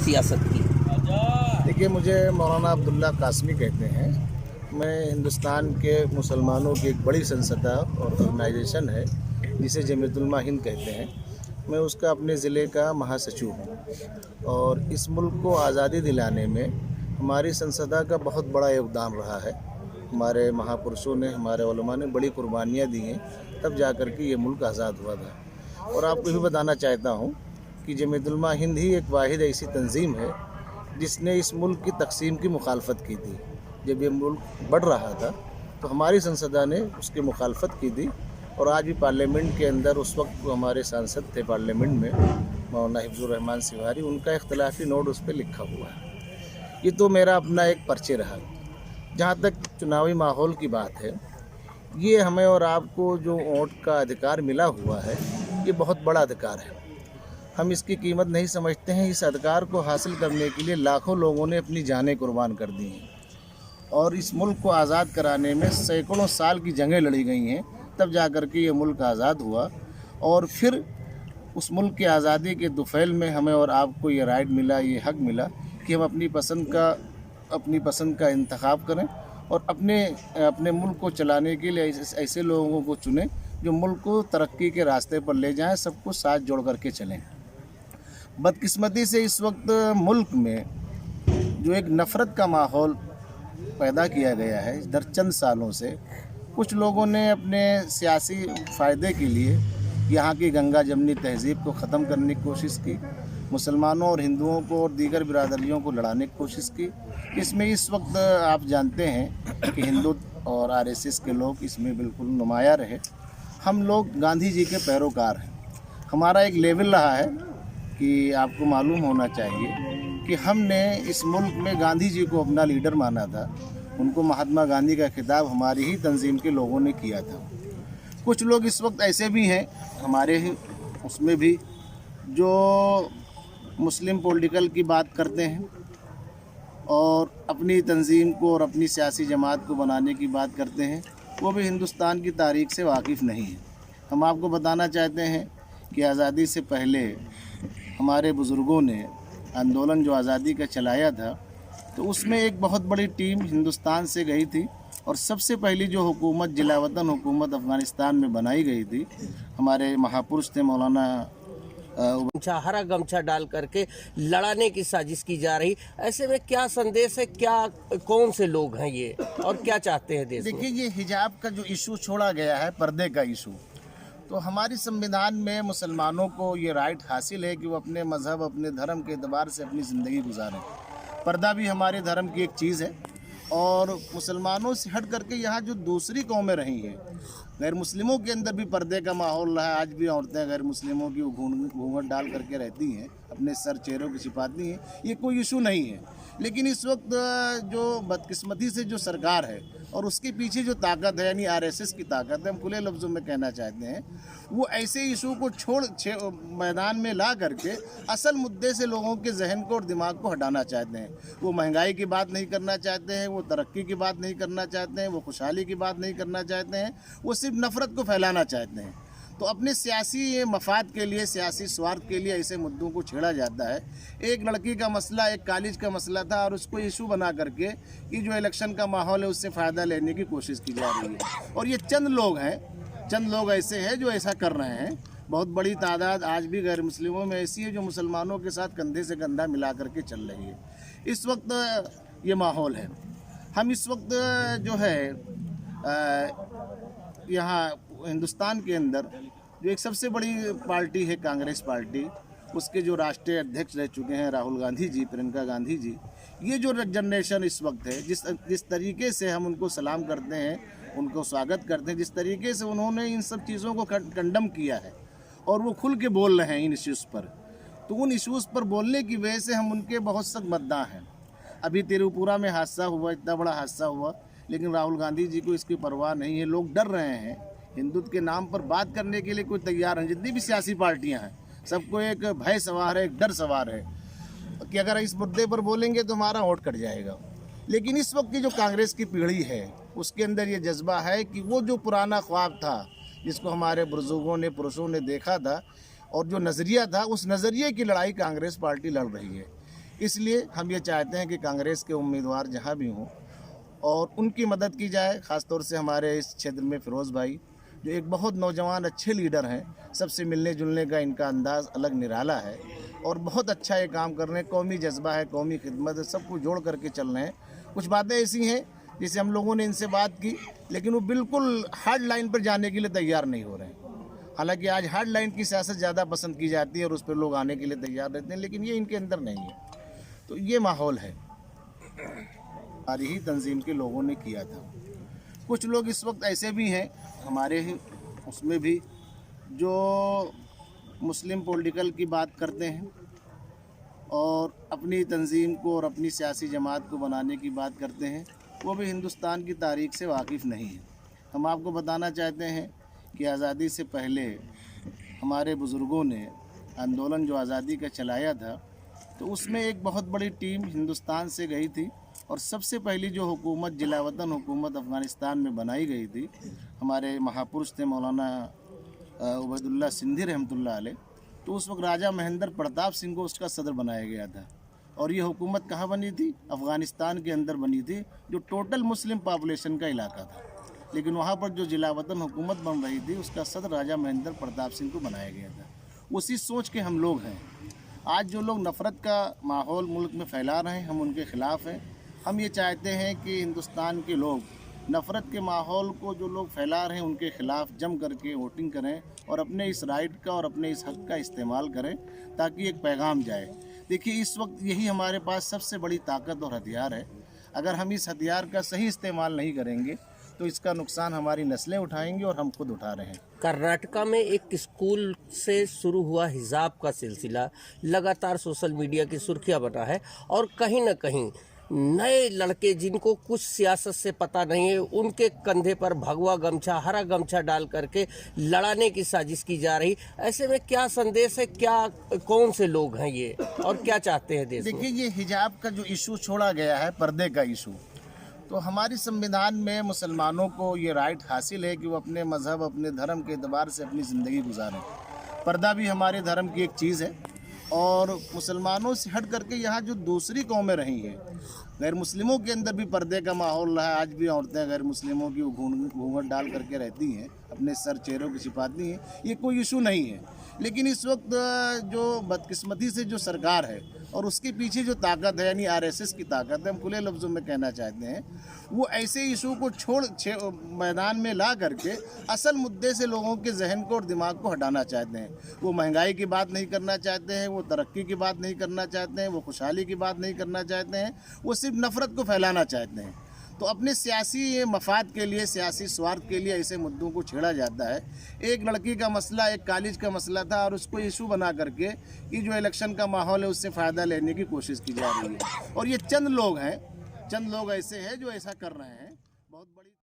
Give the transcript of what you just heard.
सियासत की? देखिए, मुझे मौलाना अब्दुल्ला कासमी कहते हैं। मैं हिंदुस्तान के मुसलमानों की एक बड़ी संस्था और ऑर्गेनाइजेशन है जिसे जमीयतुल हिंद कहते हैं। मैं उसका अपने ज़िले का महासचिव हूँ और इस मुल्क को आज़ादी दिलाने में हमारी संस्था का बहुत बड़ा योगदान रहा है। हमारे महापुरुषों ने, हमारे उलमा ने बड़ी कुर्बानियाँ दी हैं, तब जा कर के ये मुल्क आज़ाद हुआ था। और आपको भी बताना चाहता हूँ कि जमीयतुल हिंद ही एक वाहिद ऐसी तंजीम है जिसने इस मुल्क की तकसीम की मुखालफत की थी। जब ये मुल्क बढ़ रहा था तो हमारी संसदा ने उसकी मुखालफत की थी। और आज भी पार्लियामेंट के अंदर उस वक्त हमारे सांसद थे पार्लियामेंट में, मौलाना हिफ्जुर रहमान सिवारी, उनका इख्तलाफी नोट उस पर लिखा हुआ है। ये तो मेरा अपना एक पर्चे रहा। जहाँ तक चुनावी माहौल की बात है, ये हमें और आपको जो वोट का अधिकार मिला हुआ है, ये बहुत बड़ा अधिकार है। हम इसकी कीमत नहीं समझते हैं। इस अधिकार को हासिल करने के लिए लाखों लोगों ने अपनी जानें कुर्बान कर दी हैं और इस मुल्क को आज़ाद कराने में सैकड़ों साल की जंगें लड़ी गई हैं, तब जा कर के ये मुल्क आज़ाद हुआ। और फिर उस मुल्क की आज़ादी के दुफैल में हमें और आपको ये राइट मिला, ये हक़ मिला कि हम अपनी पसंद का इंतखाब करें और अपने मुल्क को चलाने के लिए ऐसे लोगों को चुनें जो मुल्क को तरक्की के रास्ते पर ले जाएं, सबको साथ जोड़ करके चलें। बदकिस्मती से इस वक्त मुल्क में जो एक नफ़रत का माहौल पैदा किया गया है दरचंद सालों से, कुछ लोगों ने अपने सियासी फ़ायदे के लिए यहाँ की गंगा जमनी तहज़ीब को ख़त्म करने की कोशिश की, मुसलमानों और हिंदुओं को और दीगर बिरादरियों को लड़ाने की कोशिश की। इसमें इस वक्त आप जानते हैं कि हिंदू और आरएसएस के लोग इसमें बिल्कुल नुमाया रहे। हम लोग गांधी जी के पैरोकार हैं। हमारा एक लेवल रहा है कि आपको मालूम होना चाहिए कि हमने इस मुल्क में गांधी जी को अपना लीडर माना था। उनको महात्मा गांधी का खिताब हमारी ही तंजीम के लोगों ने किया था। कुछ लोग इस वक्त ऐसे भी हैं हमारे ही उसमें भी जो मुस्लिम पॉलिटिकल की बात करते हैं और अपनी तंजीम को और अपनी सियासी जमात को बनाने की बात करते हैं। वो भी हिंदुस्तान की तारीख़ से वाकिफ़ नहीं है। हम आपको बताना चाहते हैं कि आज़ादी से पहले हमारे बुज़ुर्गों ने आंदोलन जो आज़ादी का चलाया था, तो उसमें एक बहुत बड़ी टीम हिंदुस्तान से गई थी और सबसे पहली जो हुकूमत जिलावतन हुकूमत अफ़गानिस्तान में बनाई गई थी, हमारे महापुरुष थे मौलाना हरा गमछा डाल करके लड़ाने की साजिश की जा रही। ऐसे में क्या संदेश है, क्या कौन से लोग हैं ये और क्या चाहते हैं देश में? देखिए, ये हिजाब का जो इशू छोड़ा गया है, पर्दे का इशू, तो हमारी संविधान में मुसलमानों को ये राइट हासिल है कि वो अपने मज़हब, अपने धर्म के एतबार से अपनी ज़िंदगी गुजारें। पर्दा भी हमारे धर्म की एक चीज़ है और मुसलमानों से हट करके यहाँ जो दूसरी कौमें रही हैं, गैर मुस्लिमों के अंदर भी पर्दे का माहौल रहा है। आज भी औरतें गैर मुस्लिमों की घूंघट डाल करके रहती हैं, अपने सर चेहरों की छिपाती हैं, ये कोई इशू नहीं है। लेकिन इस वक्त जो बदकिस्मती से जो सरकार है और उसके पीछे जो ताकत है, यानी आरएसएस की ताकत है, हम खुले लफ्ज़ों में कहना चाहते हैं, वो ऐसे इशू को छोड़ मैदान में ला करके असल मुद्दे से लोगों के जहन को और दिमाग को हटाना चाहते हैं। वो महंगाई की बात नहीं करना चाहते हैं, वो तरक्की की बात नहीं करना चाहते हैं, वो खुशहाली की बात नहीं करना चाहते हैं, वो सिर्फ नफ़रत को फैलाना चाहते हैं। तो अपने सियासी मफाद के लिए, सियासी स्वार्थ के लिए ऐसे मुद्दों को छेड़ा जाता है। एक लड़की का मसला, एक कॉलेज का मसला था और उसको इशू बना करके कि जो इलेक्शन का माहौल है उससे फ़ायदा लेने की कोशिश की जा रही है। और ये चंद लोग हैं, चंद लोग ऐसे हैं जो ऐसा कर रहे हैं। बहुत बड़ी तादाद आज भी गैर मुस्लिमों में ऐसी है जो मुसलमानों के साथ कंधे से कंधा मिला करके चल रही है। इस वक्त ये माहौल है। हम इस वक्त जो है यहाँ हिंदुस्तान के अंदर जो एक सबसे बड़ी पार्टी है कांग्रेस पार्टी, उसके जो राष्ट्रीय अध्यक्ष रह चुके हैं राहुल गांधी जी, प्रियंका गांधी जी, ये जो जनरेशन इस वक्त है, जिस तरीके से हम उनको सलाम करते हैं, उनको स्वागत करते हैं, जिस तरीके से उन्होंने इन सब चीज़ों को कंडम किया है और वो खुल के बोल रहे हैं इन इश्यूज़ पर, तो उन इश्यूज़ पर बोलने की वजह से हम उनके बहुत सख्त मद्दाह हैं। अभी तिरुपुरा में हादसा हुआ, इतना बड़ा हादसा हुआ, लेकिन राहुल गांधी जी को इसकी परवाह नहीं है। लोग डर रहे हैं, हिंदुत्व के नाम पर बात करने के लिए कोई तैयार हैं। जितनी भी सियासी पार्टियां हैं, सबको एक भय सवार है, एक डर सवार है कि अगर इस मुद्दे पर बोलेंगे तो हमारा वोट कट जाएगा। लेकिन इस वक्त की जो कांग्रेस की पीढ़ी है, उसके अंदर ये जज्बा है कि वो जो पुराना ख्वाब था, जिसको हमारे बुजुर्गों ने, पुरुषों ने देखा था और जो नज़रिया था, उस नज़रिए की लड़ाई कांग्रेस पार्टी लड़ रही है। इसलिए हम ये चाहते हैं कि कांग्रेस के उम्मीदवार जहाँ भी हों और उनकी मदद की जाए। ख़ासतौर से हमारे इस क्षेत्र में फिरोज़ भाई जो एक बहुत नौजवान अच्छे लीडर हैं, सबसे मिलने जुलने का इनका अंदाज़ अलग निराला है और बहुत अच्छा ये काम कर रहे हैं। कौमी जज्बा है, कौमी खिदमत है, सबको जोड़ करके चल रहे हैं। कुछ बातें ऐसी हैं जिसे हम लोगों ने इनसे बात की, लेकिन वो बिल्कुल हार्ड लाइन पर जाने के लिए तैयार नहीं हो रहे हैं। हालांकि आज हार्ड लाइन की सियासत ज़्यादा पसंद की जाती है और उस पर लोग आने के लिए तैयार रहते हैं, लेकिन ये इनके अंदर नहीं है। तो ये माहौल है, हमारी ही तंजीम के लोगों ने किया था। कुछ लोग इस वक्त ऐसे भी हैं हमारे ही उसमें भी जो मुस्लिम पॉलिटिकल की बात करते हैं और अपनी तंजीम को और अपनी सियासी जमात को बनाने की बात करते हैं, वो भी हिंदुस्तान की तारीख से वाकिफ़ नहीं है। हम आपको बताना चाहते हैं कि आज़ादी से पहले हमारे बुज़ुर्गों ने आंदोलन जो आज़ादी का चलाया था, तो उसमें एक बहुत बड़ी टीम हिंदुस्तान से गई थी और सबसे पहली जो हुकूमत जिलावतन हुकूमत अफ़गानिस्तान में बनाई गई थी, हमारे महापुरुष थे मौलाना उबैदुल्ला सिंधी रहमतुल्लाह अलैह। तो उस वक्त राजा महेंद्र प्रताप सिंह को उसका सदर बनाया गया था और ये हुकूमत कहाँ बनी थी? अफ़गानिस्तान के अंदर बनी थी, जो टोटल मुस्लिम पॉपुलेशन का इलाका था। लेकिन वहाँ पर जो जिलावतन हुकूमत बन रही थी, उसका सदर राजा महेंद्र प्रताप सिंह को बनाया गया था। उसी सोच के हम लोग हैं। आज जो लोग नफ़रत का माहौल मुल्क में फैला रहे हैं, हम उनके ख़िलाफ़ हैं। हम ये चाहते हैं कि हिंदुस्तान के लोग नफ़रत के माहौल को जो लोग फैला रहे हैं उनके ख़िलाफ़ जम करके वोटिंग करें और अपने इस राइट का और अपने इस हक़ का इस्तेमाल करें, ताकि एक पैगाम जाए। देखिए, इस वक्त यही हमारे पास सबसे बड़ी ताकत और हथियार है। अगर हम इस हथियार का सही इस्तेमाल नहीं करेंगे तो इसका नुकसान हमारी नस्लें उठाएंगी और हम खुद उठा रहे हैं। कर्नाटका में एक स्कूल से शुरू हुआ हिजाब का सिलसिला लगातार सोशल मीडिया की सुर्खियां बना है और कहीं न कहीं नए लड़के जिनको कुछ सियासत से पता नहीं है, उनके कंधे पर भगवा गमछा, हरा गमछा डाल करके लड़ाने की साजिश की जा रही। ऐसे में क्या संदेश है, क्या कौन से लोग हैं ये और क्या चाहते हैं देश में? देखिए, ये हिजाब का जो इशू छोड़ा गया है, पर्दे का इशू, तो हमारी संविधान में मुसलमानों को ये राइट हासिल है कि वो अपने मज़हब, अपने धर्म के एतबार से अपनी ज़िंदगी गुजारें। पर्दा भी हमारे धर्म की एक चीज़ है और मुसलमानों से हट करके यहाँ जो दूसरी कौमें रही हैं, गैर मुस्लिमों के अंदर भी पर्दे का माहौल रहा है। आज भी औरतें गैर मुस्लिमों की घूंघट डाल करके रहती हैं, अपने सर चेहरों को छिपाती हैं, ये कोई इशू नहीं है। लेकिन इस वक्त जो बदकिस्मती से जो सरकार है और उसके पीछे जो ताकत है, यानी आरएसएस की ताकत है, हम खुले लफ्ज़ों में कहना चाहते हैं, वो ऐसे इशू को छोड़ मैदान में ला करके असल मुद्दे से लोगों के जहन को और दिमाग को हटाना चाहते हैं। वो महंगाई की बात नहीं करना चाहते हैं, वो तरक्की की बात नहीं करना चाहते हैं, वो खुशहाली की बात नहीं करना चाहते हैं, वो सिर्फ नफ़रत को फैलाना चाहते हैं। तो अपने सियासी मफाद के लिए, सियासी स्वार्थ के लिए ऐसे मुद्दों को छेड़ा जाता है। एक लड़की का मसला, एक कॉलेज का मसला था और उसको इशू बना करके कि जो इलेक्शन का माहौल है उससे फ़ायदा लेने की कोशिश की जा रही है। और ये चंद लोग हैं, चंद लोग ऐसे हैं जो ऐसा कर रहे हैं। बहुत बड़ी